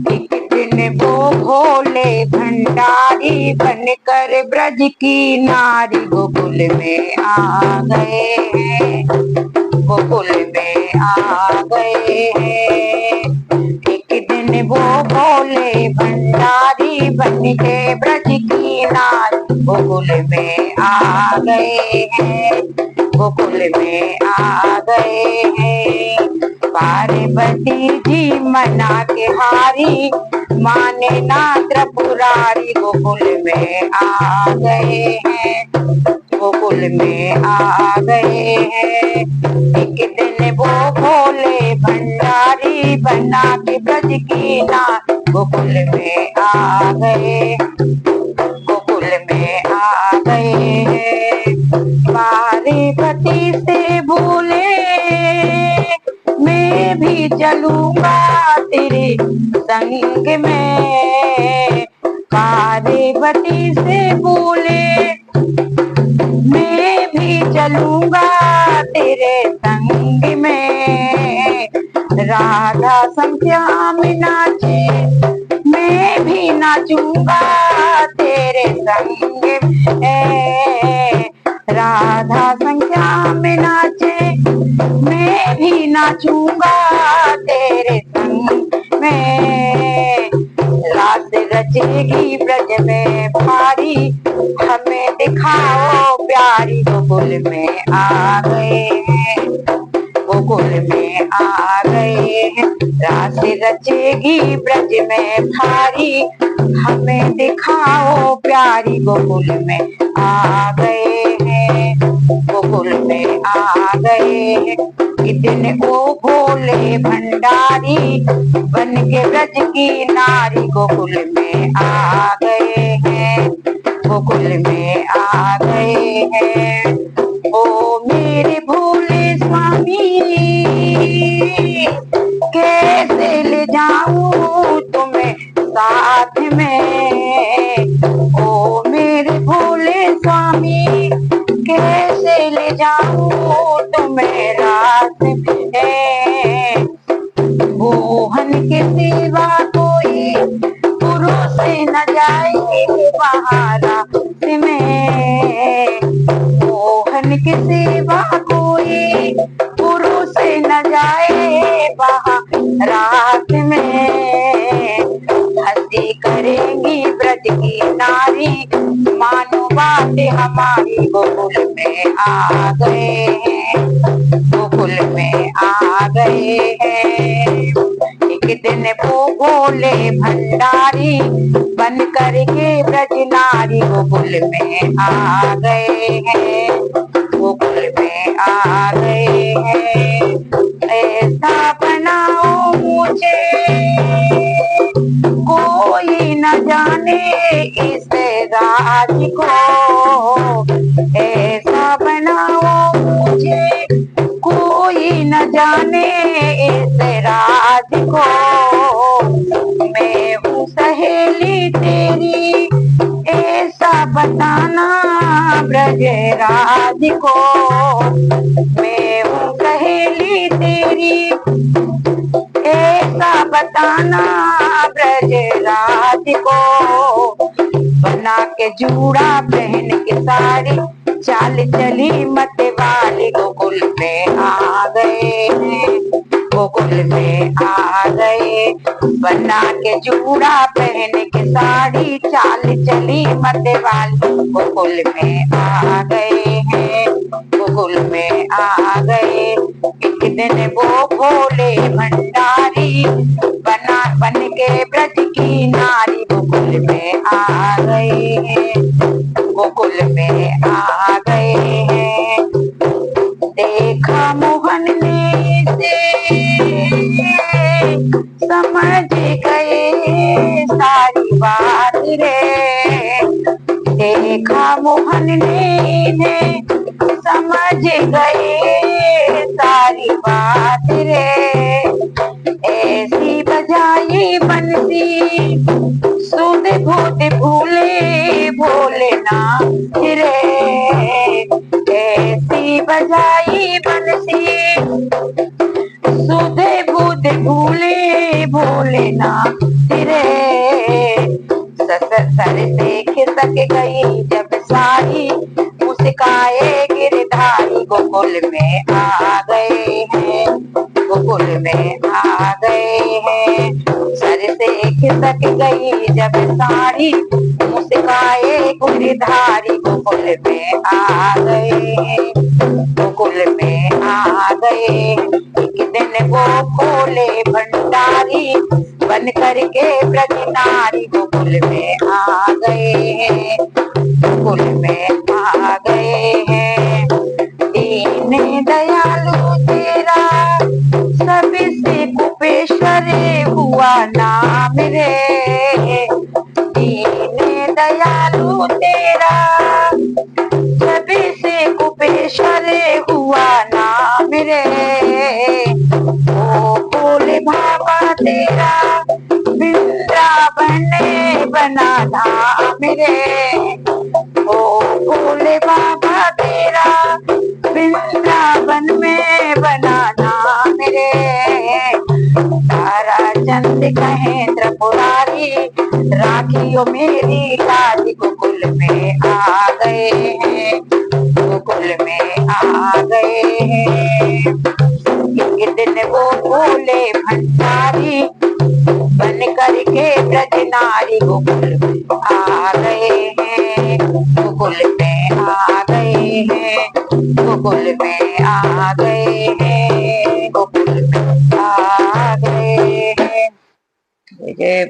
एक दिन वो भोले भंडारी बनकर ब्रज की नारी गोकुल में आ गए हैं, गोकुल में आ गए हैं। एक दिन वो भोले भंडारी बन के ब्रज की नारी गोकुल में आ गए हैं, गोकुल में आ गए हैं। पार्वती जी मना के हारी माने ना त्रिपुरारी गोकुल में आ गए हैं, गोकुल में आ गए हैं। एक दिन वो भोले भंडारी बना के ब्रज की नारी गोकुल में आ गए, गोकुल में आ गए हैं। पार्वती से बोले मैं भी चलूंगा तेरे संग में, पार्वती से बोले मैं भी चलूंगा तेरे संग में। राधा संख्याम नाचे मैं भी नाचूंगा तेरे संग में, राधा संख्याम नाचे मैं भी नाचूंगा तेरे संग में। रात रचेगी ब्रज में भारी हमें दिखाओ प्यारी गोकुल में आ गए हैं, गोकुल में आ गए हैं। रात रचेगी ब्रज में भारी हमें दिखाओ प्यारी गोकुल में आ गए हैं, गोकुल में आ गए हैं। एक दिन वो भोले भंडारी बन के ब्रज की नारी गोकुल में आ गए हैं, गोकुल में आ गए हैं। ओ मेरे भोले स्वामी कैसे ले जाऊं तुम्हें साथ में, ओ मेरे भोले स्वामी कैसे ले जाऊं तुम्हें रात में। मोहन के सिवा कोई पुरुष न जाए वहाँ रात में, मोहन के सिवा कोई पुरुष न जाए वहाँ रात में। हंसी करेंगी ब्रज की नारी मानो बात हमारी गोकुल में आ गए हैं, गोकुल में आ गए हैं। एक दिन वो भोले भंडारी बन करके ब्रज नारी गोकुल में आ गए हैं, गोकुल में आ गए हैं। ऐसा बनाओ मुझे कोई न जाने इस राज को, ऐसा बनाओ मुझे कोई न जाने इस राज को। मैं हूँ सहेली तेरी ऐसा बताना ब्रज राज को, मैं हूँ सहेली तेरी ऐसा बताना ब्रज राज को। बना के जूड़ा पहन के साड़ी चाल चली मत वाली गोकुल में आ गए हैं, गोकुल में आ गए। बना के जूड़ा पहन के साड़ी चाल चली मत वाली गोकुल में आ गए हैं, गोकुल में आ गए। एक दिन वो भोले भंडारी बन के ब्रज की नारी गोकुल में आ गए हैं, गोकुल में आ गए हैं। देखा मोहन ने से समझ गए सारी बात रे, देखा मोहन ने समझ गए सारी बात रे। ऐसी बजाई बंसी सुध भूत भूले भोले ना रे, ऐसी बजाई बंसी सुध भूत झूले भोलेनाथ रे। सर से खिसक गई जब सारी, मुस्काए गिरधारी गोकुल में आ गए हैं, गोकुल में आ गए हैं। सर से खिसक गई जब साड़ी, मुस्काए गिरधारी गोकुल में आ गए हैं, गोकुल में आ गए। एक दिन वो खोले भंडारी, बन करके ब्रज नारी गोकुल में आ गए हैं, गोकुल में आ गए हैं। दीन दयालु तेरा सबसे कुपेश्वर हुआ नाम रे। दीन दयालु तेरा सबसे कुपेश्वर हुआ नाम रे। ओ भोले बाबा तेरा वृंदावन बना धाम रे। ओ भोले बाबा तेरा वृंदावन में बना धाम रे। तारा चंद कहे त्रिपुरारी, राखियो मेरी लाज गोकुल में आ गए हैं, गोकुल में आ गए हैं। एक दिन वो भोले भंडारी, बन करके ब्रज नारी गोकुल में आ गए हैं, गोकुल में आ गए हैं, गोकुल में आ गए हैं, गोकुल में आ गए हैं।